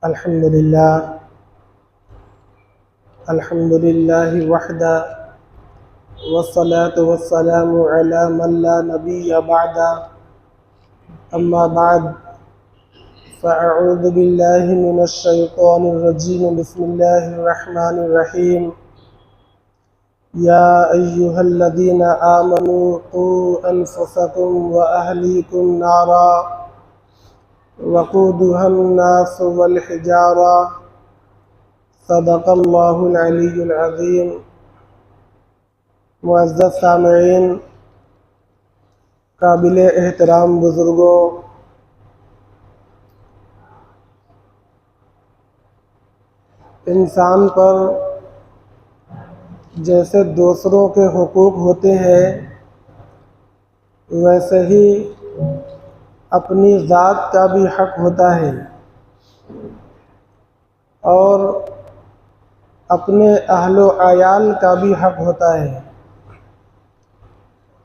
الحمد لله وحده والصلاة والسلام على من لا نبي بعده أما بعد فأعوذ بالله من الشيطان الرجيم بسم الله الرحمن الرحيم يا أيها الذين آمنوا قوا أنفسكم وأهليكم نارا وقودها الناس والحجارة صدق اللہ العلی العظیم۔ معزز سامعین، قابل احترام بزرگوں، انسان پر جیسے دوسروں کے حقوق ہوتے ہیں ویسے ہی اپنی ذات کا بھی حق ہوتا ہے، اور اپنے اہل و عیال کا بھی حق ہوتا ہے۔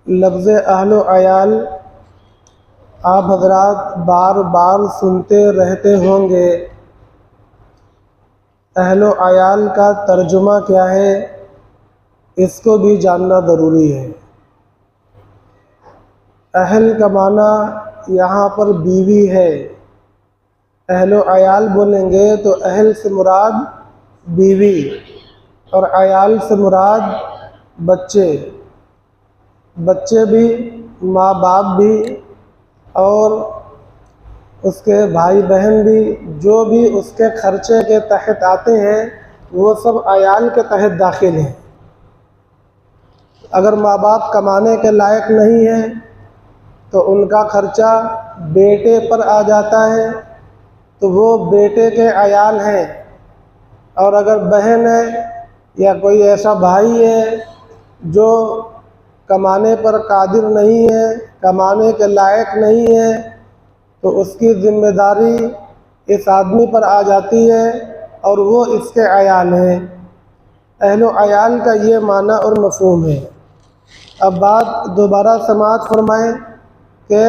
لفظ اہل و عیال آپ حضرات بار بار سنتے رہتے ہوں گے۔ اہل و عیال کا ترجمہ کیا ہے اس کو بھی جاننا ضروری ہے۔ اہل کا معنی یہاں پر بیوی ہے۔ اہل و عیال بولیں گے تو اہل سے مراد بیوی اور عیال سے مراد بچے بھی، ماں باپ بھی، اور اس کے بھائی بہن بھی، جو بھی اس کے خرچے کے تحت آتے ہیں وہ سب عیال کے تحت داخل ہیں۔ اگر ماں باپ کمانے کے لائق نہیں ہیں تو ان کا خرچہ بیٹے پر آ جاتا ہے تو وہ بیٹے کے عیال ہیں، اور اگر بہن ہے یا کوئی ایسا بھائی ہے جو کمانے پر قادر نہیں ہے، کمانے کے لائق نہیں ہے، تو اس کی ذمہ داری اس آدمی پر آ جاتی ہے اور وہ اس کے عیال ہیں۔ اہل و عیال کا یہ معنی اور مفہوم ہے۔ اب بات دوبارہ سماعت فرمائیں کہ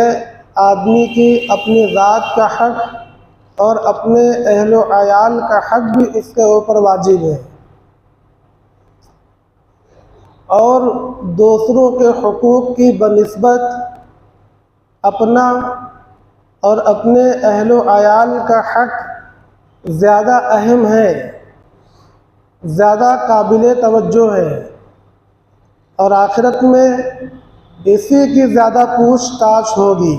آدمی کی اپنی ذات کا حق اور اپنے اہل و عیال کا حق بھی اس کے اوپر واجب ہے، اور دوسروں کے حقوق کی بنسبت اپنا اور اپنے اہل و عیال کا حق زیادہ اہم ہے، زیادہ قابل توجہ ہے، اور آخرت میں اسی کی زیادہ پوچھ تاچھ ہوگی۔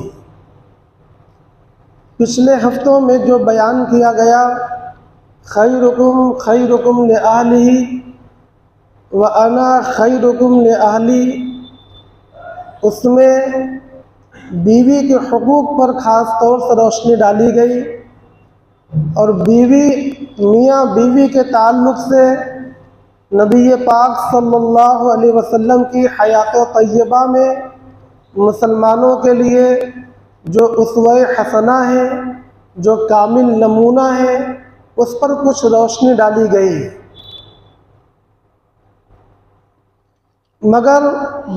پچھلے ہفتوں میں جو بیان کیا گیا خیرکم خیرکم لأہلہ وأنا خیرکم لأہلی، اس میں بیوی کے حقوق پر خاص طور سے روشنی ڈالی گئی، اور میاں بیوی کے تعلق سے نبی پاک صلی اللہ علیہ وسلم کی حیات طیبہ میں مسلمانوں کے لیے جو اسوہ حسنہ ہے، جو کامل نمونہ ہے، اس پر کچھ روشنی ڈالی گئی۔ مگر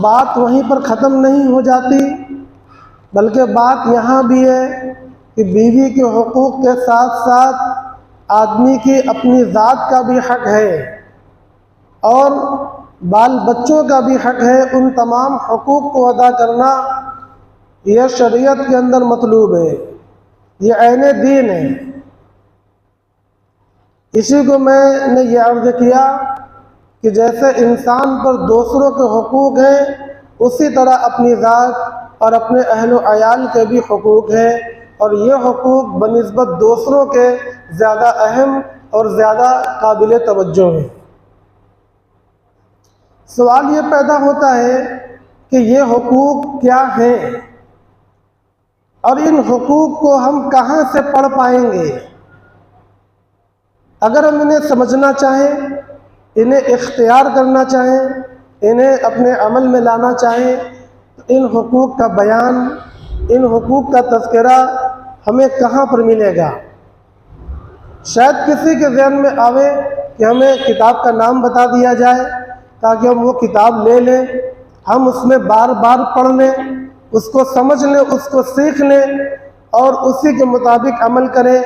بات وہیں پر ختم نہیں ہو جاتی، بلکہ بات یہاں بھی ہے کہ بیوی کے حقوق کے ساتھ ساتھ آدمی کی اپنی ذات کا بھی حق ہے، اور بال بچوں کا بھی حق ہے۔ ان تمام حقوق کو ادا کرنا یہ شریعت کے اندر مطلوب ہے، یہ عین دین ہے۔ اسی کو میں نے یہ عرض کیا کہ جیسے انسان پر دوسروں کے حقوق ہیں، اسی طرح اپنی ذات اور اپنے اہل و عیال کے بھی حقوق ہیں، اور یہ حقوق بنسبت دوسروں کے زیادہ اہم اور زیادہ قابل توجہ ہیں۔ سوال یہ پیدا ہوتا ہے کہ یہ حقوق کیا ہیں، اور ان حقوق کو ہم کہاں سے پڑھ پائیں گے؟ اگر ہم انہیں سمجھنا چاہیں، انہیں اختیار کرنا چاہیں، انہیں اپنے عمل میں لانا چاہیں، تو ان حقوق کا بیان، ان حقوق کا تذکرہ ہمیں کہاں پر ملے گا؟ شاید کسی کے ذہن میں آوے کہ ہمیں کتاب کا نام بتا دیا جائے تاکہ ہم وہ کتاب لے لیں، ہم اس میں بار بار پڑھ لیں، اس کو سمجھ لیں، اس کو سیکھ لیں اور اسی کے مطابق عمل کریں۔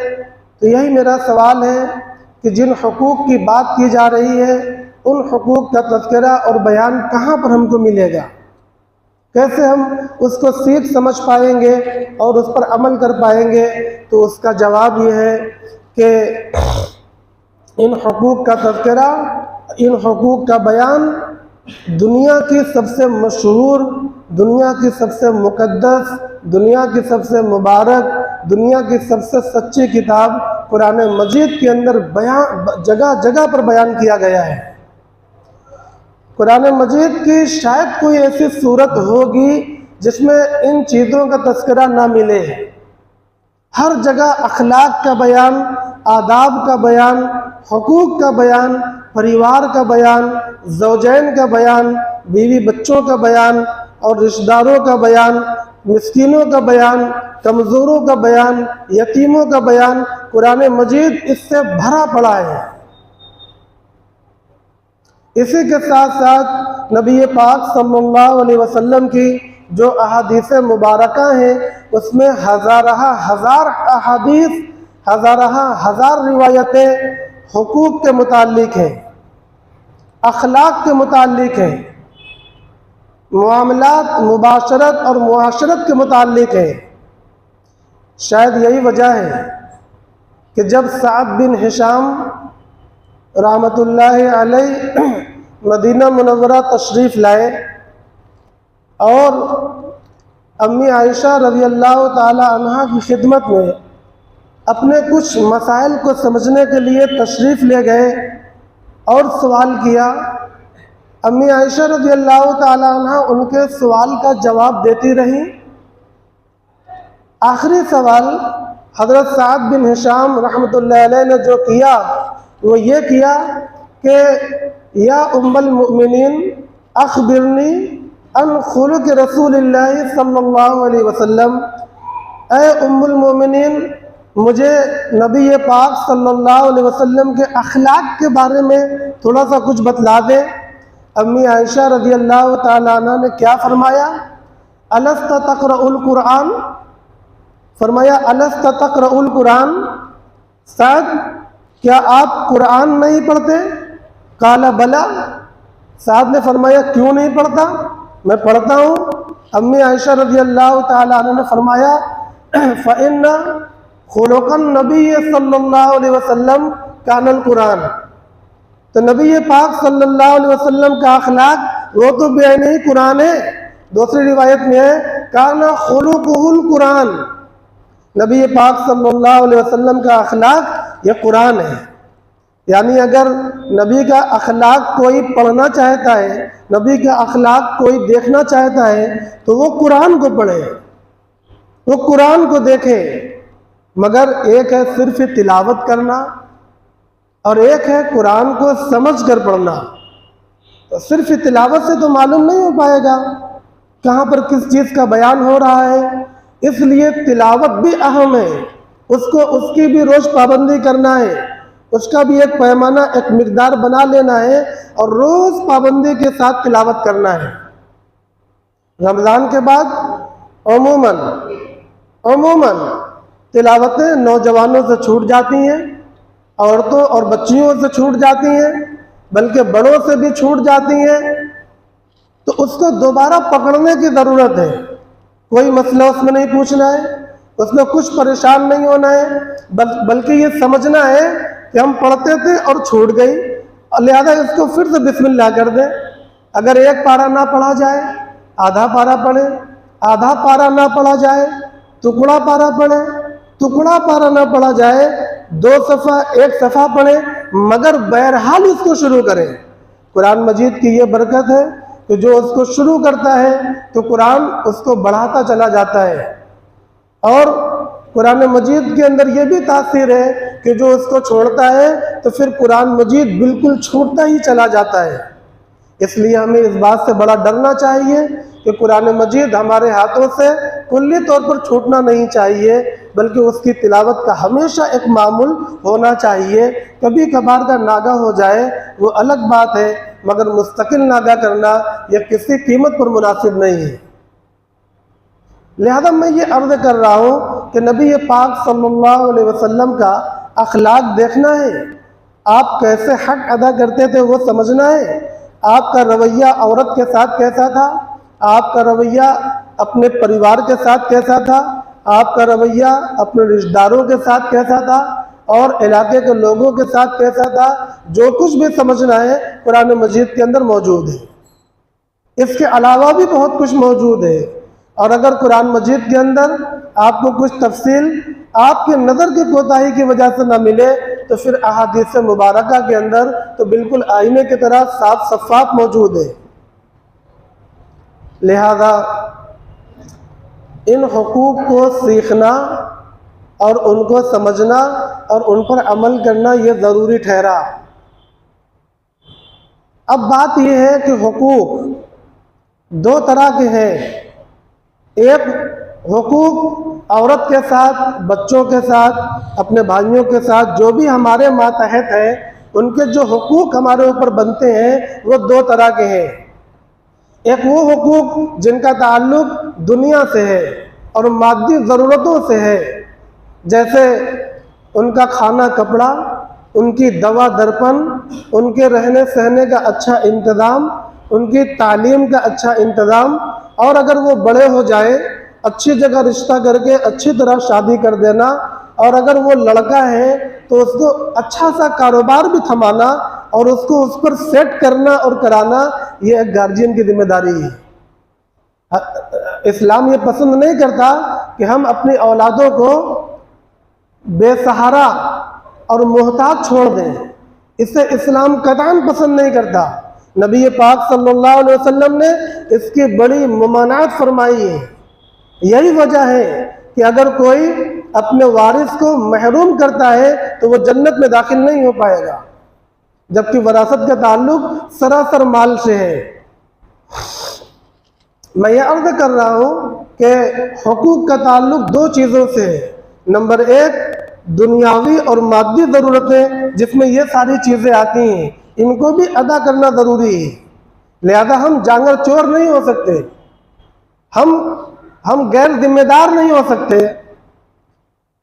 تو یہی میرا سوال ہے کہ جن حقوق کی بات کی جا رہی ہے ان حقوق کا تذکرہ اور بیان کہاں پر ہم کو ملے گا؟ کیسے ہم اس کو سیکھ سمجھ پائیں گے اور اس پر عمل کر پائیں گے؟ تو اس کا جواب یہ ہے کہ ان حقوق کا تذکرہ، ان حقوق کا بیان دنیا کی سب سے مشہور، دنیا کی سب سے مقدس، دنیا کی سب سے مبارک، دنیا کی سب سے سچی کتاب قرآن مجید کے اندر جگہ جگہ پر بیان کیا گیا ہے۔ قرآن مجید کی شاید کوئی ایسی صورت ہوگی جس میں ان چیزوں کا تذکرہ نہ ملے۔ ہر جگہ اخلاق کا بیان، آداب کا بیان، حقوق کا بیان، پریوار کا بیان، زوجین کا بیان، بیوی بچوں کا بیان اور رشتہ داروں کا بیان، مسکینوں کا بیان، کمزوروں کا بیان، یتیموں کا بیان، قرآن مجید اس سے بھرا پڑا ہے۔ اسی کے ساتھ ساتھ نبی پاک صلی اللہ علیہ وسلم کی جو احادیث مبارکہ ہیں اس میں ہزارہ ہزار احادیث، ہزارہ ہزار روایتیں حقوق کے متعلق ہیں، اخلاق کے متعلق ہیں، معاملات، مباشرت اور معاشرت کے متعلق ہیں۔ شاید یہی وجہ ہے کہ جب سعد بن ہشام رحمۃ اللہ علیہ مدینہ منورہ تشریف لائے اور امی عائشہ رضی اللہ تعالی عنہا کی خدمت میں اپنے کچھ مسائل کو سمجھنے کے لیے تشریف لے گئے اور سوال کیا، امی عائشہ رضی اللہ تعالی عنہا ان کے سوال کا جواب دیتی رہیں۔ آخری سوال حضرت سعد بن ہشام رحمۃ اللہ علیہ نے جو کیا وہ یہ کیا کہ یا ام المؤمنین اخبرنی ان خلق رسول اللہ صلی اللہ علیہ وسلم، اے ام المؤمنین مجھے نبی پاک صلی اللہ علیہ وسلم کے اخلاق کے بارے میں تھوڑا سا کچھ بتلا دیں۔ امی عائشہ رضی اللہ تعالیٰ عنہ نے کیا فرمایا؟ الست تقرأ القرآن، فرمایا الست تقرأ القرآن، سعد کیا آپ قرآن نہیں پڑھتے؟ قال بلا، سعد نے فرمایا کیوں نہیں پڑھتا؟ میں پڑھتا ہوں۔ امی عائشہ رضی اللہ تعالیٰ عنہ نے فرمایا فإن خلق النبی صلی اللہ علیہ وسلم کان القرآن، تو نبی پاک صلی اللہ علیہ وسلم کا اخلاق وہ تو بعین ہی قرآن ہے۔ دوسری روایت میں ہے کان خلقہ القرآن، نبی پاک صلی اللہ علیہ وسلم کا اخلاق یہ قرآن ہے۔ یعنی اگر نبی کا اخلاق کوئی پڑھنا چاہتا ہے، نبی کا اخلاق کوئی دیکھنا چاہتا ہے تو وہ قرآن کو پڑھے، وہ قرآن کو دیکھے۔ مگر ایک ہے صرف تلاوت کرنا اور ایک ہے قرآن کو سمجھ کر پڑھنا۔ تو صرف تلاوت سے تو معلوم نہیں ہو پائے گا کہاں پر کس چیز کا بیان ہو رہا ہے، اس لیے تلاوت بھی اہم ہے، اس کی بھی روز پابندی کرنا ہے، اس کا بھی ایک پیمانہ، ایک مقدار بنا لینا ہے اور روز پابندی کے ساتھ تلاوت کرنا ہے۔ رمضان کے بعد عموماً تلاوتیں نوجوانوں سے چھوٹ جاتی ہیں، عورتوں اور بچیوں سے چھوٹ جاتی ہیں، بلکہ بڑوں سے بھی چھوٹ جاتی ہیں۔ تو اس کو دوبارہ پکڑنے کی ضرورت ہے، کوئی مسئلہ اس میں نہیں پوچھنا ہے، اس میں کچھ پریشان نہیں ہونا ہے، بلکہ یہ سمجھنا ہے کہ ہم پڑھتے تھے اور چھوٹ گئی، لہذا اس کو پھر سے بسم اللہ کر دیں۔ اگر ایک پارہ نہ پڑھا جائے آدھا پارہ پڑھیں، آدھا پارہ نہ پڑھا جائے ٹکڑا پارہ پڑھیں، ٹکڑا پارہ نہ پڑھا جائے 2 صفحہ 1 صفحہ پڑھیں، مگر بہرحال اس کو شروع کریں۔ قرآن مجید کی یہ برکت ہے کہ جو اس کو شروع کرتا ہے تو قرآن اس کو بڑھاتا چلا جاتا ہے، اور قرآن مجید کے اندر یہ بھی تاثیر ہے کہ جو اس کو چھوڑتا ہے تو پھر قرآن مجید بالکل چھوٹتا ہی چلا جاتا ہے۔ اس لیے ہمیں اس بات سے بڑا ڈرنا چاہیے کہ قرآن مجید ہمارے ہاتھوں سے کلی طور پر چھوٹنا نہیں چاہیے، بلکہ اس کی تلاوت کا ہمیشہ ایک معمول ہونا چاہیے۔ کبھی کبھار کا ناگہ ہو جائے وہ الگ بات ہے، مگر مستقل ناگہ کرنا یہ کسی قیمت پر مناسب نہیں ہے۔ لہذا میں یہ عرض کر رہا ہوں کہ نبی پاک صلی اللہ علیہ وسلم کا اخلاق دیکھنا ہے، آپ کیسے حق ادا کرتے تھے وہ سمجھنا ہے، آپ کا رویہ عورت کے ساتھ کیسا تھا، آپ کا رویہ اپنے پریوار کے ساتھ کیسا تھا، آپ کا رویہ اپنے رشتہ داروں کے ساتھ کیسا تھا، اور علاقے کے لوگوں کے ساتھ کیسا تھا، جو کچھ بھی سمجھنا ہے قرآن مجید کے اندر موجود ہے۔ اس کے علاوہ بھی بہت کچھ موجود ہے، اور اگر قرآن مجید کے اندر آپ کو کچھ تفصیل آپ کے نظر کی کوتاہی کی وجہ سے نہ ملے تو پھر احادیث مبارکہ کے اندر تو بالکل آئینے کی طرح صاف شفاف موجود ہے۔ لہذا ان حقوق کو سیکھنا اور ان کو سمجھنا اور ان پر عمل کرنا یہ ضروری ٹھہرا۔ اب بات یہ ہے کہ حقوق دو طرح کے ہیں، ایک حقوق عورت کے ساتھ، بچوں کے ساتھ، اپنے بھائیوں کے ساتھ، جو بھی ہمارے ماتحت ہیں ان کے جو حقوق ہمارے اوپر بنتے ہیں وہ دو طرح کے ہیں۔ ایک وہ حقوق جن کا تعلق دنیا سے ہے اور مادی ضرورتوں سے ہے، جیسے ان کا کھانا کپڑا، ان کی دوا درپن، ان کے رہنے سہنے کا اچھا انتظام، ان کی تعلیم کا اچھا انتظام، اور اگر وہ بڑے ہو جائیں اچھی جگہ رشتہ کر کے اچھی طرح شادی کر دینا، اور اگر وہ لڑکا ہے تو اس کو اچھا سا کاروبار بھی تھمانا اور اس کو اس پر سیٹ کرنا اور کرانا، یہ ایک گارجین کی ذمہ داری ہے۔ اسلام یہ پسند نہیں کرتا کہ ہم اپنی اولادوں کو بے سہارا اور محتاج چھوڑ دیں، اسے اسلام قطعاً پسند نہیں کرتا۔ نبی پاک صلی اللہ علیہ وسلم نے اس کی بڑی ممانعت فرمائی ہے۔ یہی وجہ ہے کہ اگر کوئی اپنے وارث کو محروم کرتا ہے تو وہ جنت میں داخل نہیں ہو پائے گا، جبکہ وراثت کا تعلق سراسر مال سے ہے۔ میں یہ عرض کر رہا ہوں کہ حقوق کا تعلق دو چیزوں سے ہے، نمبر ایک دنیاوی اور مادی ضرورتیں جس میں یہ ساری چیزیں آتی ہیں، ان کو بھی ادا کرنا ضروری ہے۔ لہذا ہم جانگر چور نہیں ہو سکتے، ہم غیر ذمہ دار نہیں ہو سکتے،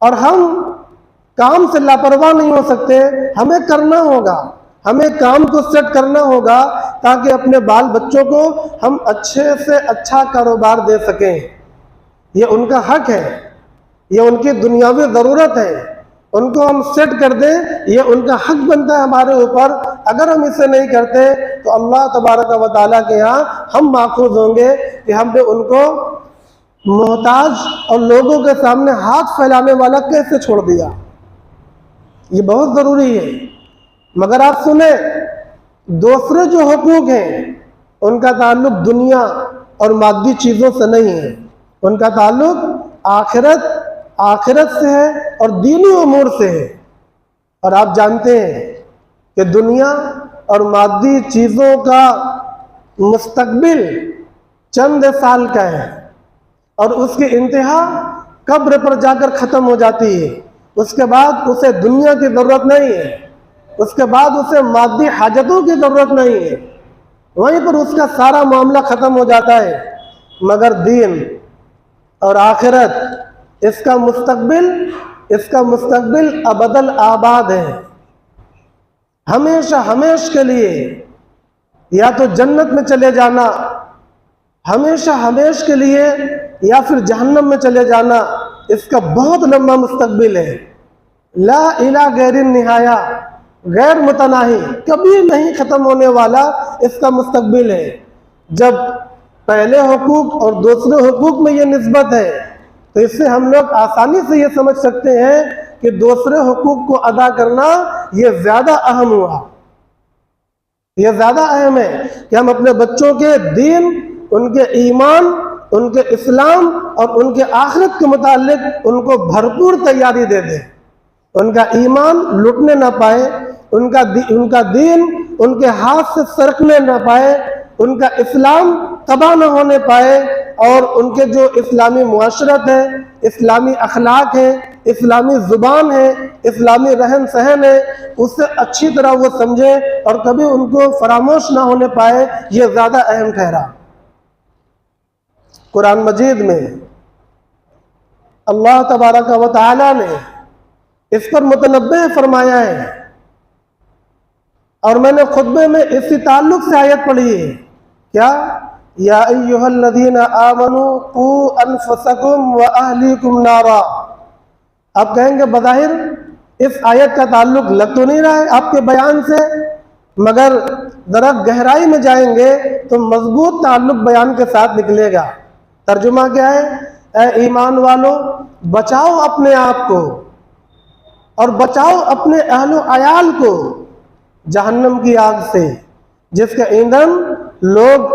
اور ہم کام سے لاپرواہ نہیں ہو سکتے۔ ہمیں کرنا ہوگا، ہمیں کام کو سیٹ کرنا ہوگا تاکہ اپنے بال بچوں کو ہم اچھے سے اچھا کاروبار دے سکیں۔ یہ ان کا حق ہے، یہ ان کی دنیاوی ضرورت ہے، ان کو ہم سیٹ کر دیں، یہ ان کا حق بنتا ہے ہمارے اوپر۔ اگر ہم اسے نہیں کرتے تو اللہ تبارک و تعالیٰ کے ہاں ہم ماخوذ ہوں گے کہ ہم نے ان کو محتاج اور لوگوں کے سامنے ہاتھ پھیلانے والا کیسے چھوڑ دیا۔ یہ بہت ضروری ہے۔ مگر آپ سنیں، دوسرے جو حقوق ہیں ان کا تعلق دنیا اور مادی چیزوں سے نہیں ہے، ان کا تعلق آخرت سے ہے اور دینی امور سے ہے۔ اور آپ جانتے ہیں کہ دنیا اور مادی چیزوں کا مستقبل چند سال کا ہے، اور اس کی انتہا قبر پر جا کر ختم ہو جاتی ہے۔ اس کے بعد اسے دنیا کی ضرورت نہیں ہے، اس کے بعد اسے مادی حاجتوں کی ضرورت نہیں ہے، وہیں پر اس کا سارا معاملہ ختم ہو جاتا ہے۔ مگر دین اور آخرت اس کا مستقبل ابدل آباد ہے، ہمیشہ ہمیش کے لیے، یا تو جنت میں چلے جانا ہمیشہ ہمیش کے لیے، یا پھر جہنم میں چلے جانا۔ اس کا بہت لمبا مستقبل ہے، لا الہ غیر النہایہ، غیر متناہی، کبھی نہیں ختم ہونے والا اس کا مستقبل ہے۔ جب پہلے حقوق اور دوسرے حقوق میں یہ نسبت ہے تو اس سے ہم لوگ آسانی سے یہ سمجھ سکتے ہیں کہ دوسرے حقوق کو ادا کرنا یہ زیادہ اہم ہوا، یہ زیادہ اہم ہے کہ ہم اپنے بچوں کے دین، ان کے ایمان، ان کے اسلام اور ان کے آخرت کے متعلق ان کو بھرپور تیاری دے دیں، ان کا ایمان لٹنے نہ پائے، ان کا دین ان کے ہاتھ سے سرکنے نہ پائے، ان کا اسلام تباہ نہ ہونے پائے، اور ان کے جو اسلامی معاشرت ہے، اسلامی اخلاق ہے، اسلامی زبان ہے، اسلامی رہن سہن ہے، اس سے اچھی طرح وہ سمجھے اور کبھی ان کو فراموش نہ ہونے پائے، یہ زیادہ اہم ٹھہرا۔ قرآن مجید میں اللہ تبارک و تعالیٰ نے اس پر متنبہ فرمایا ہے، اور میں نے خطبے میں اسی تعلق سے آیت پڑھی ہے، کیا؟ یا ایھا الذین آمنوا قوا انفسکم واہلیکم نارا۔ آپ کہیں گے بظاہر اس آیت کا تعلق لگ تو نہیں رہا ہے آپ کے بیان سے، مگر ذرا گہرائی میں جائیں گے تو مضبوط تعلق بیان کے ساتھ نکلے گا۔ ترجمہ کیا ہے؟ اے ایمان والو، بچاؤ اپنے آپ کو اور بچاؤ اپنے اہل و عیال کو جہنم کی آگ سے، جس کا ایندھن لوگ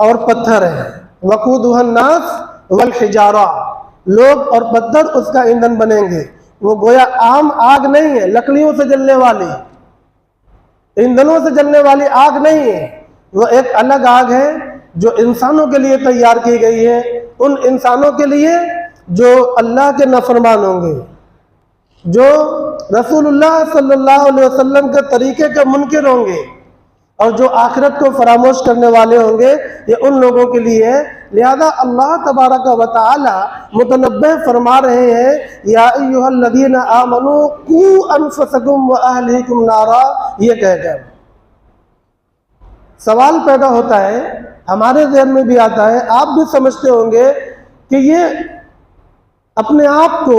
اور پتھر ہے۔ وقودھا الناس والحجارہ، لوگ اور پتھر اس کا ایندھن بنیں گے۔ وہ گویا عام آگ نہیں ہے، لکڑیوں سے جلنے والی، ایندھنوں سے جلنے والی آگ نہیں ہے، وہ ایک الگ آگ ہے جو انسانوں کے لیے تیار کی گئی ہے، ان انسانوں کے لیے جو اللہ کے نافرمان ہوں گے، جو رسول اللہ صلی اللہ علیہ وسلم کے طریقے کے منکر ہوں گے، اور جو آخرت کو فراموش کرنے والے ہوں گے، یہ ان لوگوں کے لیے ہے۔ لہذا اللہ تبارک و تعالی متنبہ فرما رہے ہیں، یا ایھا الذین آمنوا قوا انفسکم واہلیکم نارا، یہ کہہ کر سوال پیدا ہوتا ہے، ہمارے ذہن میں بھی آتا ہے، آپ بھی سمجھتے ہوں گے کہ یہ اپنے آپ کو،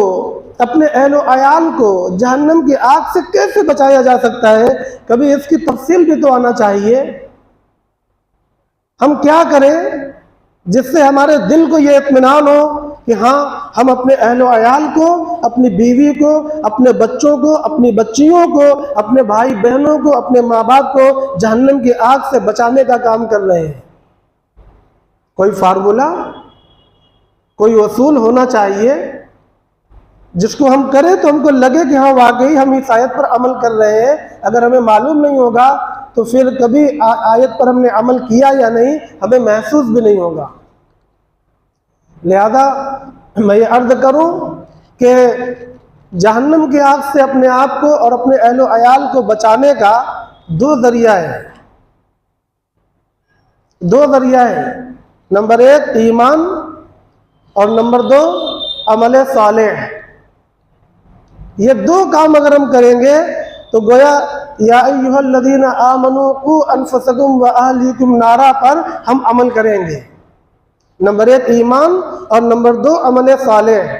اپنے اہل و عیال کو جہنم کی آگ سے کیسے بچایا جا سکتا ہے؟ کبھی اس کی تفصیل بھی تو آنا چاہیے۔ ہم کیا کریں جس سے ہمارے دل کو یہ اطمینان ہو کہ ہاں ہم اپنے اہل و عیال کو، اپنی بیوی کو، اپنے بچوں کو، اپنی بچیوں کو، اپنے بھائی بہنوں کو، اپنے ماں باپ کو جہنم کی آگ سے بچانے کا کام کر رہے ہیں؟ کوئی فارمولہ، کوئی اصول ہونا چاہیے جس کو ہم کریں تو ہم کو لگے کہ ہاں واقعی ہم اس آیت پر عمل کر رہے ہیں۔ اگر ہمیں معلوم نہیں ہوگا تو پھر کبھی آیت پر ہم نے عمل کیا یا نہیں ہمیں محسوس بھی نہیں ہوگا۔ لہذا میں یہ عرض کروں کہ جہنم کی آگ سے اپنے آپ کو اور اپنے اہل و عیال کو بچانے کا دو ذریعہ ہے، دو ذریعہ ہے۔ نمبر ایک ایمان، اور نمبر دو عمل صالح۔ یہ دو کام اگر ہم کریں گے تو گویا یا ایھا الذین آمنوا قوا انفسکم واہلیکم نارا پر ہم عمل کریں گے۔ نمبر ایک ایمان اور نمبر دو عمل صالح۔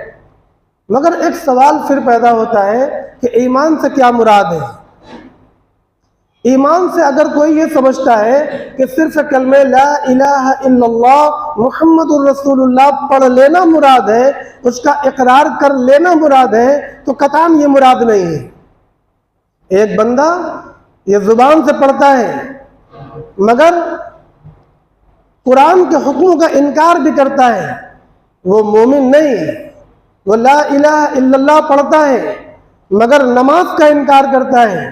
مگر ایک سوال پھر پیدا ہوتا ہے کہ ایمان سے کیا مراد ہے؟ ایمان سے اگر کوئی یہ سمجھتا ہے کہ صرف کلمہ لا الہ الا اللہ محمد الرسول اللہ پڑھ لینا مراد ہے، اس کا اقرار کر لینا مراد ہے، تو قطعاً یہ مراد نہیں ہے۔ ایک بندہ یہ زبان سے پڑھتا ہے مگر قرآن کے حکموں کا انکار بھی کرتا ہے، وہ مومن نہیں ہے۔ وہ لا الہ الا اللہ پڑھتا ہے مگر نماز کا انکار کرتا ہے،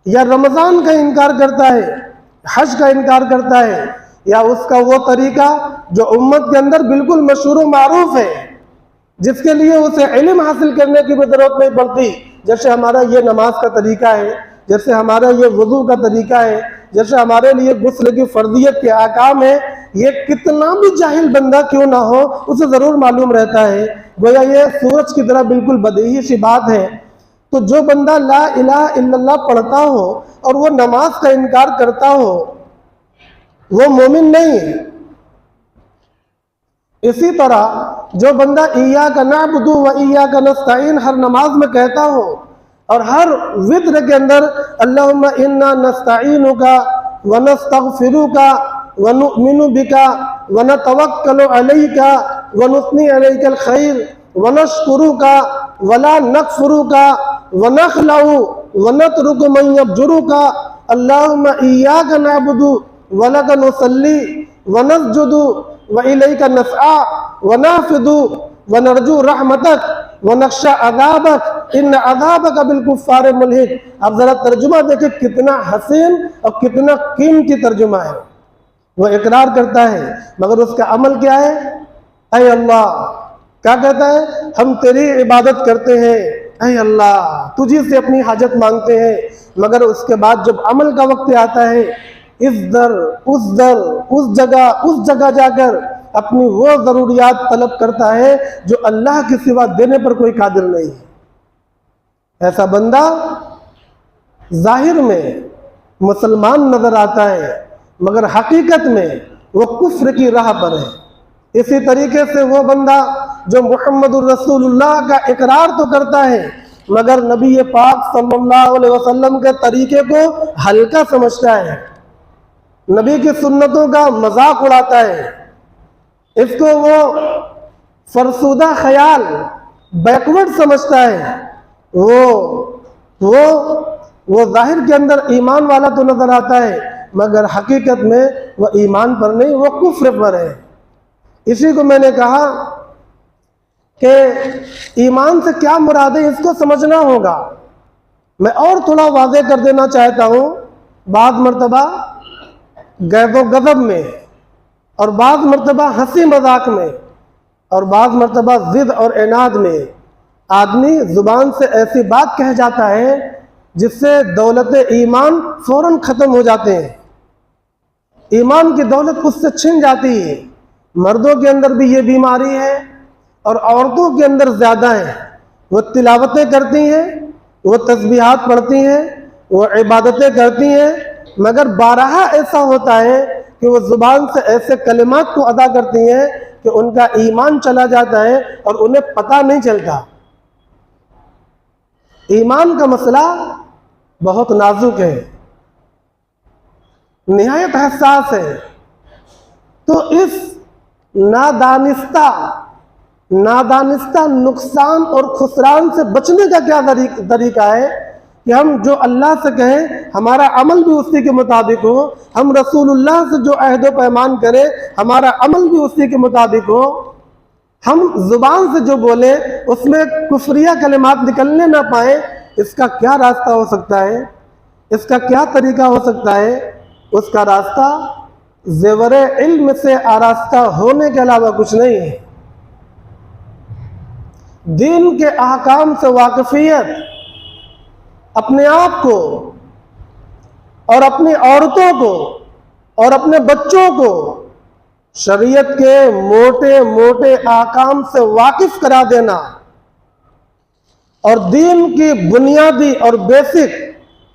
یا رمضان کا انکار کرتا ہے، حج کا انکار کرتا ہے، یا اس کا وہ طریقہ جو امت کے اندر بالکل مشہور و معروف ہے، جس کے لیے اسے علم حاصل کرنے کی بھی ضرورت نہیں پڑتی، جیسے ہمارا یہ نماز کا طریقہ ہے، جیسے ہمارا یہ وضو کا طریقہ ہے، جیسے ہمارے لیے غسل کی فرضیت کے احکام ہے، یہ کتنا بھی جاہل بندہ کیوں نہ ہو اسے ضرور معلوم رہتا ہے۔ گویا یہ سورج کی طرح بالکل بدیہی سی بات ہے۔ تو جو بندہ لا الہ الا اللہ پڑھتا ہو اور وہ نماز کا انکار کرتا ہو وہ مومن نہیں ہے۔ اسی طرح جو بندہ ایاک نعبد و ایاک نستعین ہر نماز میں کہتا ہو اور ہر وتر کے اندر اللہم انا نستعینک ونستغفرک ونؤمن بک ونتوکل علیک ونثنی علیک الخیر ونشکرک ولا نکفرک ونخلع ونترک من یفجرک اللہم ایاک نعبد ولک نصلی ونسجد وإلیک نسعی ونحفظ ونرجو رحمتک ونخشى عذابک ان عذابک بالکفار ملحق۔ اب ذرا ترجمہ دیکھیں کتنا حسین اور کتنا قیمتی ترجمہ ہے۔ وہ اقرار کرتا ہے مگر اس کا عمل کیا ہے؟ اے اللہ، کیا کہتا ہے؟ ہم تیری عبادت کرتے ہیں، اے اللہ تجھی سے اپنی حاجت مانگتے ہیں، مگر اس کے بعد جب عمل کا وقت آتا ہے اس جگہ جا کر اپنی وہ ضروریات طلب کرتا ہے جو اللہ کے سوا دینے پر کوئی قادر نہیں ہے۔ ایسا بندہ ظاہر میں مسلمان نظر آتا ہے مگر حقیقت میں وہ کفر کی راہ پر ہے۔ اسی طریقے سے وہ بندہ جو محمد الرسول اللہ کا اقرار تو کرتا ہے مگر نبی پاک صلی اللہ علیہ وسلم کے طریقے کو ہلکا سمجھتا ہے، نبی کی سنتوں کا مذاق اڑاتا ہے، اس کو وہ فرسودہ خیال بیکورڈ سمجھتا ہے، وہ ظاہر کے اندر ایمان والا تو نظر آتا ہے مگر حقیقت میں وہ ایمان پر نہیں، وہ کفر پر ہے۔ اسی کو میں نے کہا کہ ایمان سے کیا مراد ہے، اس کو سمجھنا ہوگا۔ میں اور تھوڑا واضح کر دینا چاہتا ہوں، بعض مرتبہ غیظ و غضب میں اور بعض مرتبہ ہنسی مذاق میں اور بعض مرتبہ ضد اور عناد میں آدمی زبان سے ایسی بات کہہ جاتا ہے جس سے دولت ایمان فوراً ختم ہو جاتے ہیں، ایمان کی دولت اس سے چھن جاتی ہے۔ مردوں کے اندر بھی یہ بیماری ہے اور عورتوں کے اندر زیادہ ہے، وہ تلاوتیں کرتی ہیں، وہ تسبیحات پڑھتی ہیں، وہ عبادتیں کرتی ہیں مگر بارہا ایسا ہوتا ہے کہ وہ زبان سے ایسے کلمات کو ادا کرتی ہیں کہ ان کا ایمان چلا جاتا ہے اور انہیں پتہ نہیں چلتا۔ ایمان کا مسئلہ بہت نازک ہے، نہایت حساس ہے، تو اس نادانستہ نقصان اور خسران سے بچنے کا کیا طریقہ ہے کہ ہم جو اللہ سے کہیں ہمارا عمل بھی اسی کے مطابق ہو، ہم رسول اللہ سے جو عہد و پیمان کریں ہمارا عمل بھی اسی کے مطابق ہو، ہم زبان سے جو بولیں اس میں کفریہ کلمات نکلنے نہ پائیں۔ اس کا کیا راستہ ہو سکتا ہے، اس کا کیا طریقہ ہو سکتا ہے؟ اس کا راستہ زیور علم سے آراستہ ہونے کے علاوہ کچھ نہیں ہے۔ دین کے احکام سے واقفیت، اپنے آپ کو اور اپنی عورتوں کو اور اپنے بچوں کو شریعت کے موٹے موٹے احکام سے واقف کرا دینا اور دین کی بنیادی اور بیسک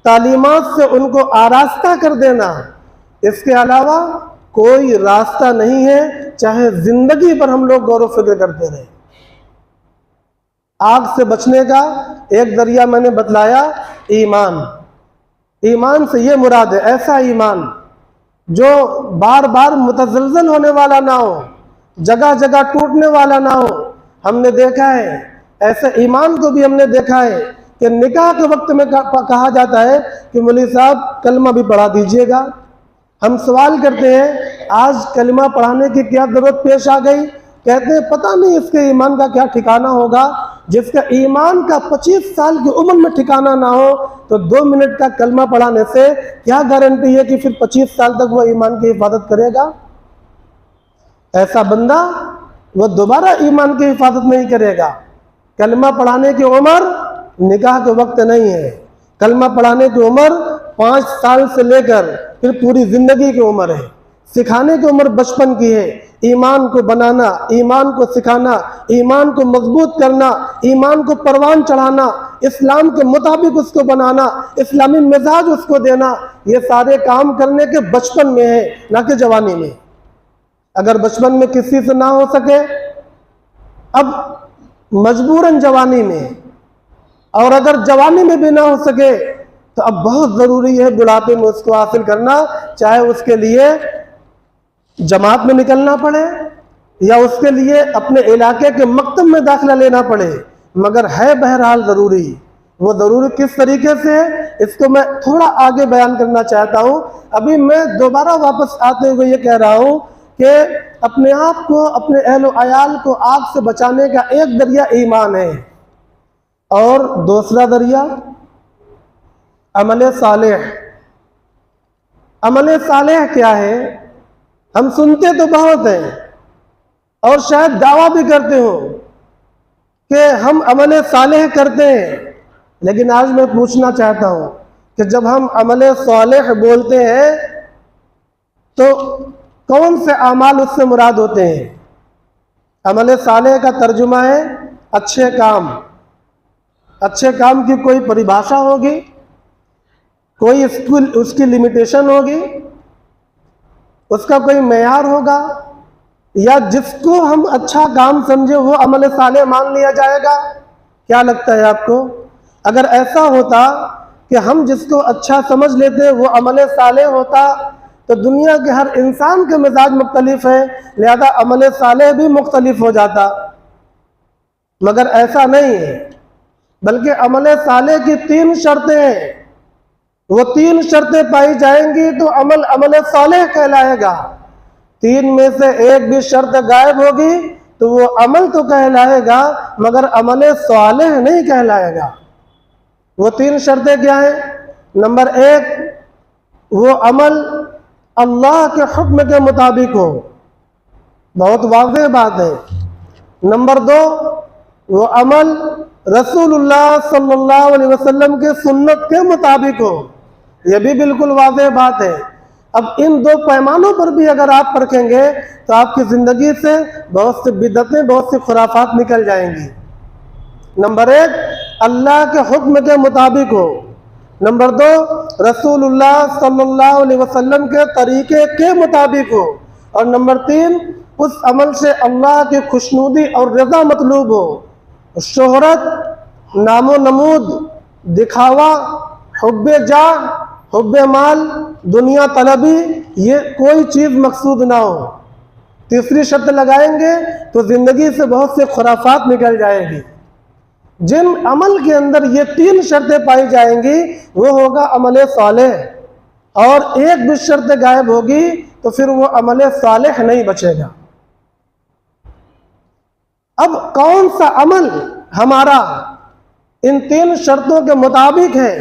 تعلیمات سے ان کو آراستہ کر دینا، اس کے علاوہ کوئی راستہ نہیں ہے، چاہے زندگی پر ہم لوگ غور و فکر کرتے رہیں۔ آگ سے بچنے کا ایک ذریعہ میں نے بتلایا، ایمان۔ ایمان سے یہ مراد ہے ایسا ایمان جو بار بار متزلزل ہونے والا نہ ہو، جگہ جگہ ٹوٹنے والا نہ ہو۔ ہم نے دیکھا ہے ایسے ایمان کو بھی ہم نے دیکھا ہے کہ نکاح کے وقت میں کہا جاتا ہے کہ مولوی صاحب کلمہ بھی پڑھا دیجئے گا۔ ہم سوال کرتے ہیں آج کلمہ پڑھانے کی کیا ضرورت پیش آ گئی؟ کہتے ہیں پتہ نہیں اس کے ایمان کا کیا ٹھکانہ ہوگا۔ جس کا ایمان کا 25 سال کی عمر میں ٹھکانہ نہ ہو تو 2 منٹ کا کلمہ پڑھانے سے کیا گارنٹی ہے کہ پھر 25 سال تک وہ ایمان کی حفاظت کرے گا؟ ایسا بندہ وہ دوبارہ ایمان کی حفاظت نہیں کرے گا۔ کلمہ پڑھانے کی عمر نکاح کے وقت نہیں ہے، کلمہ پڑھانے کی عمر 5 سال سے لے کر پھر پوری زندگی کی عمر ہے، سکھانے کی عمر بچپن کی ہے۔ ایمان کو بنانا، ایمان کو سکھانا، ایمان کو مضبوط کرنا، ایمان کو پروان چڑھانا، اسلام کے مطابق اس کو بنانا، اسلامی مزاج اس کو دینا، یہ سارے کام کرنے کے بچپن میں ہے نہ کہ جوانی میں۔ اگر بچپن میں کسی سے نہ ہو سکے اب مجبوراً جوانی میں، اور اگر جوانی میں بھی نہ ہو سکے تو اب بہت ضروری ہے بڑھاپے میں اس کو حاصل کرنا، چاہے اس کے لیے جماعت میں نکلنا پڑے یا اس کے لیے اپنے علاقے کے مکتب میں داخلہ لینا پڑے، مگر ہے بہرحال ضروری۔ وہ ضروری کس طریقے سے ہے اس کو میں تھوڑا آگے بیان کرنا چاہتا ہوں۔ ابھی میں دوبارہ واپس آتے ہوئے یہ کہہ رہا ہوں کہ اپنے آپ کو، اپنے اہل و عیال کو آگ سے بچانے کا ایک ذریعہ ایمان ہے اور دوسرا ذریعہ عمل صالح۔ عمل صالح کیا ہے؟ ہم سنتے تو بہت ہیں اور شاید دعویٰ بھی کرتے ہوں کہ ہم عمل صالح کرتے ہیں، لیکن آج میں پوچھنا چاہتا ہوں کہ جب ہم عمل صالح بولتے ہیں تو کون سے اعمال اس سے مراد ہوتے ہیں؟ عمل صالح کا ترجمہ ہے اچھے کام، اچھے کام کی کوئی پریبھاشا ہوگی، کوئی اس کی لمیٹیشن ہوگی، اس کا کوئی معیار ہوگا، یا جس کو ہم اچھا کام سمجھے وہ عمل صالح مان لیا جائے گا؟ کیا لگتا ہے آپ کو؟ اگر ایسا ہوتا کہ ہم جس کو اچھا سمجھ لیتے وہ عمل صالح ہوتا تو دنیا کے ہر انسان کے مزاج مختلف ہے، لہذا عمل صالح بھی مختلف ہو جاتا، مگر ایسا نہیں ہے، بلکہ عمل صالح کی 3 شرطیں ہیں، وہ 3 شرطیں پائی جائیں گی تو عمل صالح کہلائے گا، 3 میں سے ایک بھی شرط غائب ہوگی تو وہ عمل تو کہلائے گا مگر عمل صالح نہیں کہلائے گا۔ وہ 3 شرطیں کیا ہیں؟ نمبر 1، وہ عمل اللہ کے حکم کے مطابق ہو، بہت واضح بات ہے۔ نمبر 2، وہ عمل رسول اللہ صلی اللہ علیہ وسلم کے سنت کے مطابق ہو، یہ بھی بالکل واضح بات ہے۔ اب ان 2 پیمانوں پر بھی اگر آپ پرکھیں گے تو آپ کی زندگی سے بہت سی بدعتیں، بہت سی خرافات نکل جائیں گی۔ نمبر 1، اللہ کے حکم کے مطابق ہو۔ نمبر 2، رسول اللہ صلی اللہ علیہ وسلم کے طریقے کے مطابق ہو۔ اور نمبر 3، اس عمل سے اللہ کی خوشنودی اور رضا مطلوب ہو۔ شہرت، نام و نمود، دکھاوا، حب جاہ، حب مال، دنیا طلبی، یہ کوئی چیز مقصود نہ ہو۔ تیسری شرط لگائیں گے تو زندگی سے بہت سے خرافات نکل جائے گی۔ جن عمل کے اندر یہ 3 شرطیں پائی جائیں گی وہ ہوگا عمل صالح، اور ایک بھی شرط غائب ہوگی تو پھر وہ عمل صالح نہیں بچے گا۔ اب کون سا عمل ہمارا ان 3 شرطوں کے مطابق ہے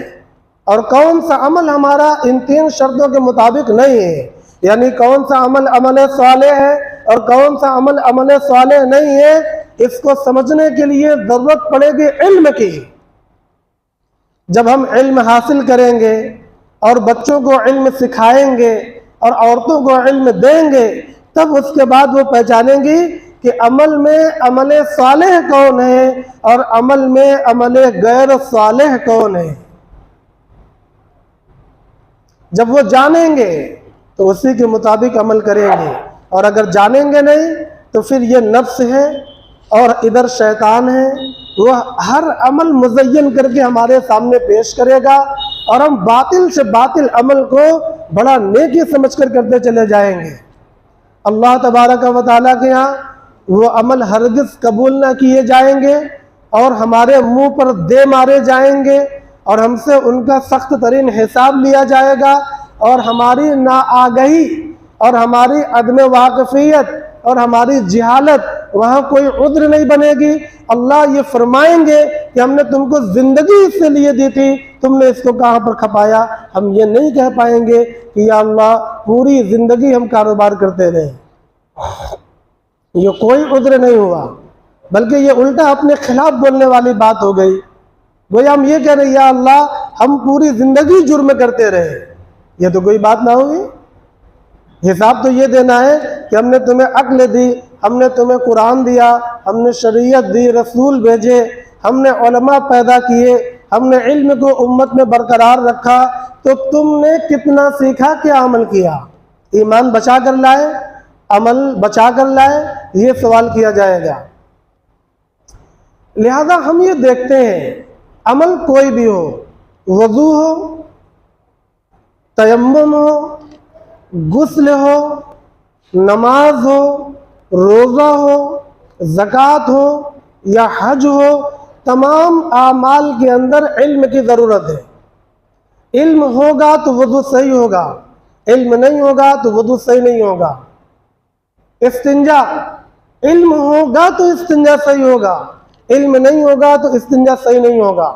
اور کون سا عمل ہمارا ان 3 شرطوں کے مطابق نہیں ہے، یعنی کون سا عمل عمل صالح ہے اور کون سا عمل عمل صالح نہیں ہے، اس کو سمجھنے کے لیے ضرورت پڑے گی علم کی۔ جب ہم علم حاصل کریں گے اور بچوں کو علم سکھائیں گے اور عورتوں کو علم دیں گے، تب اس کے بعد وہ پہچانیں گی کہ عمل میں عمل صالح کون ہے اور عمل میں عمل غیر صالح کون ہے۔ جب وہ جانیں گے تو اسی کے مطابق عمل کریں گے، اور اگر جانیں گے نہیں تو پھر یہ نفس ہے اور ادھر شیطان ہے، وہ ہر عمل مزین کر کے ہمارے سامنے پیش کرے گا اور ہم باطل سے باطل عمل کو بڑا نیکی سمجھ کر کرتے چلے جائیں گے۔ اللہ تبارک و تعالیٰ کے ہاں وہ عمل ہرگز قبول نہ کیے جائیں گے اور ہمارے منہ پر دے مارے جائیں گے اور ہم سے ان کا سخت ترین حساب لیا جائے گا، اور ہماری ناآگہی اور ہماری عدم واقفیت اور ہماری جہالت وہاں کوئی عذر نہیں بنے گی۔ اللہ یہ فرمائیں گے کہ ہم نے تم کو زندگی اس سے لیے دی تھی، تم نے اس کو کہاں پر کھپایا؟ ہم یہ نہیں کہہ پائیں گے کہ یا اللہ پوری زندگی ہم کاروبار کرتے رہے، یہ کوئی عذر نہیں ہوا، بلکہ یہ الٹا اپنے خلاف بولنے والی بات ہو گئی۔ گویا ہم یہ کہہ رہے ہیں یا اللہ ہم پوری زندگی جرم کرتے رہے، یہ تو کوئی بات نہ ہوئی۔ حساب تو یہ دینا ہے کہ ہم نے تمہیں عقل دی، ہم نے تمہیں قرآن دیا، ہم نے شریعت دی، رسول بھیجے، ہم نے علماء پیدا کیے، ہم نے علم کو امت میں برقرار رکھا، تو تم نے کتنا سیکھا، کیا عمل کیا؟ ایمان بچا کر لائے، عمل بچا کر لائے، یہ سوال کیا جائے گا۔ لہذا ہم یہ دیکھتے ہیں عمل کوئی بھی ہو، وضو ہو، تیمم ہو، غسل ہو، نماز ہو، روزہ ہو، زکوٰۃ ہو یا حج ہو، تمام اعمال کے اندر علم کی ضرورت ہے۔ علم ہوگا تو وضو صحیح ہوگا، علم نہیں ہوگا تو وضو صحیح نہیں ہوگا۔ استنجا، علم ہوگا تو استنجا صحیح ہوگا، علم نہیں ہوگا تو استنجا صحیح نہیں ہوگا۔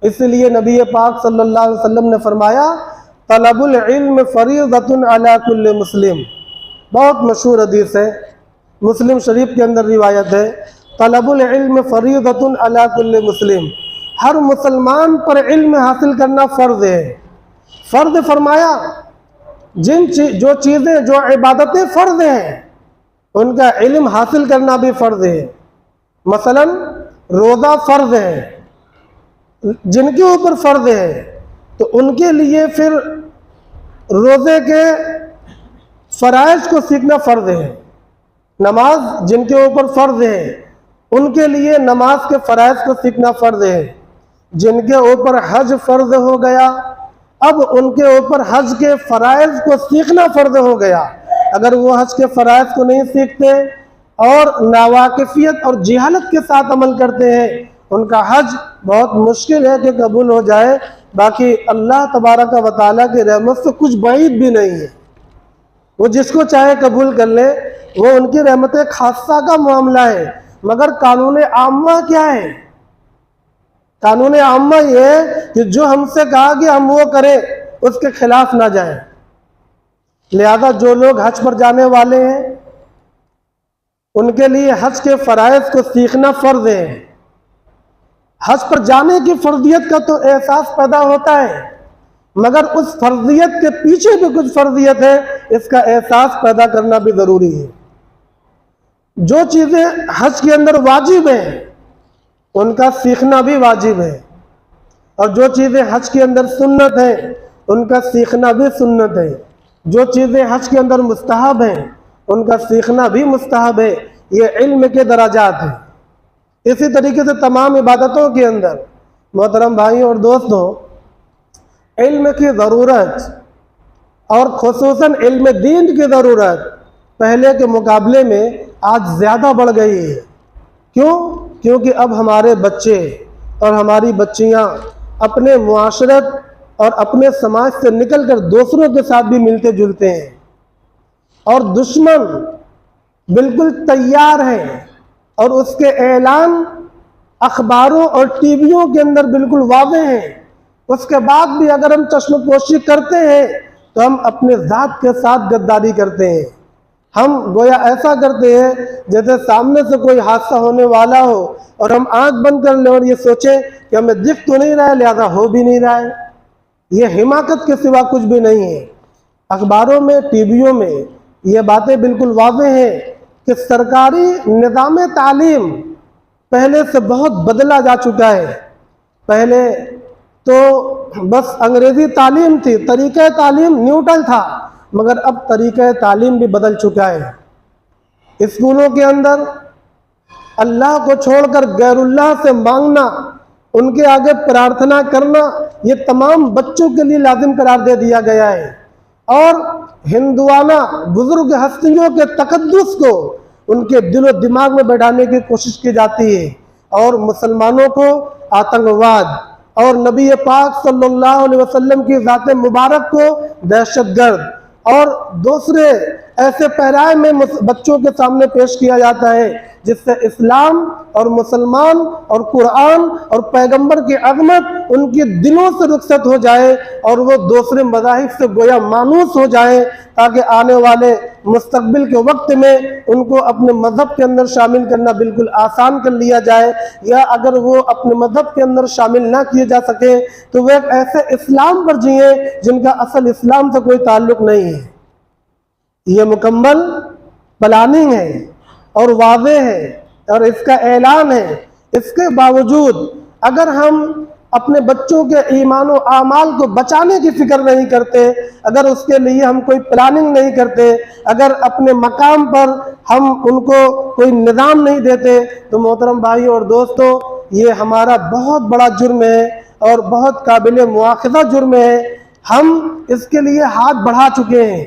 اس لیے نبی پاک صلی اللہ علیہ وسلم نے فرمایا طلب العلم فریضۃ علی کل مسلم، بہت مشہور حدیث ہے، مسلم شریف کے اندر روایت ہے، طلب العلم فریضۃ علی کل مسلم، ہر مسلمان پر علم حاصل کرنا فرض ہے۔ فرض فرمایا جو چیزیں، جو عبادتیں فرض ہیں ان کا علم حاصل کرنا بھی فرض ہے۔ مثلا روزہ فرض ہے، جن کے اوپر فرض ہے تو ان کے لیے پھر روزے کے فرائض کو سیکھنا فرض ہے۔ نماز جن کے اوپر فرض ہے ان کے لیے نماز کے فرائض کو سیکھنا فرض ہے۔ جن کے اوپر حج فرض ہو گیا اب ان کے اوپر حج کے فرائض کو سیکھنا فرض ہو گیا۔ اگر وہ حج کے فرائض کو نہیں سیکھتے اور ناواقفیت اور جہالت کے ساتھ عمل کرتے ہیں ان کا حج بہت مشکل ہے کہ قبول ہو جائے۔ باقی اللہ تبارک و تعالیٰ کی رحمت سے کچھ بعید بھی نہیں ہے، وہ جس کو چاہے قبول کر لے، وہ ان کی رحمت خاصہ کا معاملہ ہے۔ مگر قانون عامہ کیا ہے؟ قانون عامہ یہ ہے کہ جو ہم سے کہا کہ ہم وہ کریں اس کے خلاف نہ جائیں۔ لہذا جو لوگ حج پر جانے والے ہیں ان کے لیے حج کے فرائض کو سیکھنا فرض ہے۔ حج پر جانے کی فرضیت کا تو احساس پیدا ہوتا ہے مگر اس فرضیت کے پیچھے بھی کچھ فرضیت ہے، اس کا احساس پیدا کرنا بھی ضروری ہے۔ جو چیزیں حج کے اندر واجب ہیں ان کا سیکھنا بھی واجب ہے، اور جو چیزیں حج کے اندر سنت ہیں ان کا سیکھنا بھی سنت ہے۔ جو چیزیں حج کے اندر مستحب ہیں ان کا سیکھنا بھی مستحب ہے۔ یہ علم کے درجات ہیں۔ اسی طریقے سے تمام عبادتوں کے اندر محترم بھائیوں اور دوستوں علم کی ضرورت اور خصوصاً علم دین کی ضرورت پہلے کے مقابلے میں آج زیادہ بڑھ گئی ہے۔ کیوں؟ کیونکہ اب ہمارے بچے اور ہماری بچیاں اپنے معاشرت اور اپنے سماج سے نکل کر دوسروں کے ساتھ بھی ملتے جلتے ہیں، اور دشمن بالکل تیار ہے اور اس کے اعلان اخباروں اور ٹی ویوں کے اندر بالکل واضح ہیں۔ اس کے بعد بھی اگر ہم چشم پوشی کرتے ہیں تو ہم اپنے ذات کے ساتھ غداری کرتے ہیں۔ ہم گویا ایسا کرتے ہیں جیسے سامنے سے کوئی حادثہ ہونے والا ہو اور ہم آنکھ بند کر لیں اور یہ سوچیں کہ ہمیں دکھ تو نہیں رہا ہے لہذا ہو بھی نہیں رہا ہے۔ یہ حماقت کے سوا کچھ بھی نہیں ہے۔ اخباروں میں ٹی ویوں میں یہ باتیں بالکل واضح ہیں کہ سرکاری نظام تعلیم پہلے سے بہت بدلا جا چکا ہے۔ پہلے تو بس انگریزی تعلیم تھی، طریقہ تعلیم نیوٹن تھا، مگر اب طریقہ تعلیم بھی بدل چکا ہے۔ اسکولوں کے اندر اللہ کو چھوڑ کر غیر اللہ سے مانگنا، ان کے آگے پرارتھنا کرنا، یہ تمام بچوں کے لیے لازم قرار دے دیا گیا ہے، اور ہندوانہ بزرگ ہستیوں کے تقدس کو ان کے دل و دماغ میں بیٹھانے کی کوشش کی جاتی ہے، اور مسلمانوں کو آتنکواد اور نبی پاک صلی اللہ علیہ وسلم کی ذات مبارک کو دہشت گرد اور دوسرے ایسے پیرائے میں بچوں کے سامنے پیش کیا جاتا ہے جس سے اسلام اور مسلمان اور قرآن اور پیغمبر کی عظمت ان کے دلوں سے رخصت ہو جائے اور وہ دوسرے مذاہب سے گویا مانوس ہو جائیں، تاکہ آنے والے مستقبل کے وقت میں ان کو اپنے مذہب کے اندر شامل کرنا بالکل آسان کر لیا جائے، یا اگر وہ اپنے مذہب کے اندر شامل نہ کیے جا سکے تو وہ ایک ایسے اسلام پر جئیں جن کا اصل اسلام سے کوئی تعلق نہیں ہے۔ یہ مکمل پلاننگ ہے اور واضح ہے اور اس کا اعلان ہے۔ اس کے باوجود اگر ہم اپنے بچوں کے ایمان و اعمال کو بچانے کی فکر نہیں کرتے، اگر اس کے لیے ہم کوئی پلاننگ نہیں کرتے، اگر اپنے مقام پر ہم ان کو کوئی نظام نہیں دیتے، تو محترم بھائیوں اور دوستوں یہ ہمارا بہت بڑا جرم ہے اور بہت قابل مواخذہ جرم ہے۔ ہم اس کے لیے ہاتھ بڑھا چکے ہیں،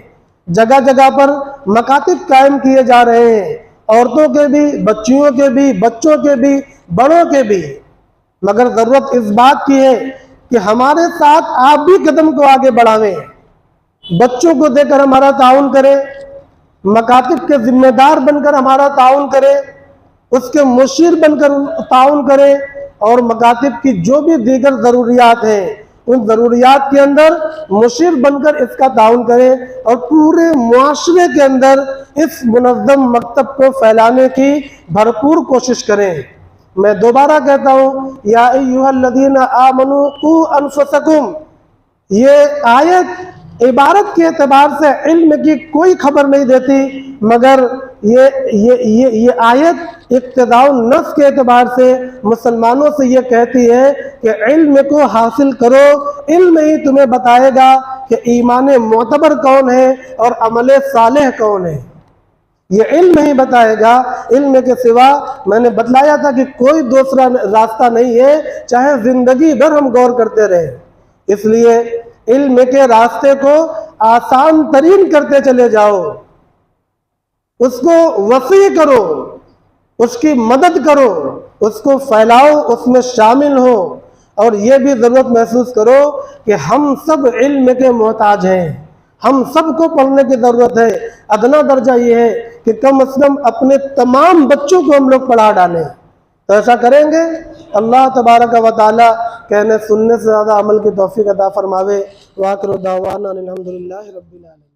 جگہ جگہ پر مکاتب قائم کیے جا رہے ہیں، عورتوں کے بھی، بچیوں کے بھی، بچوں کے بھی، بڑوں کے بھی، مگر ضرورت اس بات کی ہے کہ ہمارے ساتھ آپ بھی قدم کو آگے بڑھائیں، بچوں کو دے کر ہمارا تعاون کریں، مکاتب کے ذمہ دار بن کر ہمارا تعاون کریں، اس کے مشیر بن کر تعاون کریں، اور مکاتب کی جو بھی دیگر ضروریات ہیں ان ضروریات کے اندر مشیر بن کر اس کا تعاون کریں، اور پورے معاشرے کے اندر اس منظم مکتب کو پھیلانے کی بھرپور کوشش کریں۔ میں دوبارہ کہتا ہوں، یا ایھا الذین آمنوا قوا انفسکم، یہ آیت عبارت کے اعتبار سے علم کی کوئی خبر نہیں دیتی، مگر یہ آیت اقتداء النفس کے اعتبار سے مسلمانوں سے یہ کہتی ہے کہ علم کو حاصل کرو، علم ہی تمہیں بتائے گا کہ ایمان معتبر کون ہے اور عمل صالح کون ہے، یہ علم ہی بتائے گا۔ علم کے سوا میں نے بتلایا تھا کہ کوئی دوسرا راستہ نہیں ہے، چاہے زندگی بھر ہم غور کرتے رہیں۔ اس لیے علم کے راستے کو آسان ترین کرتے چلے جاؤ، اس کو وسیع کرو، اس کی مدد کرو، اس کو پھیلاؤ، اس میں شامل ہو، اور یہ بھی ضرورت محسوس کرو کہ ہم سب علم کے محتاج ہیں، ہم سب کو پڑھنے کی ضرورت ہے۔ ادنا درجہ یہ ہے کہ کم از کم اپنے تمام بچوں کو ہم لوگ پڑھا ڈالیں، تو ایسا کریں گے اللہ تبارک و تعالی کہنے سننے سے زیادہ عمل کی توفیق عطا فرماوے۔ وآخر دعوانا الحمدللہ رب العالمین۔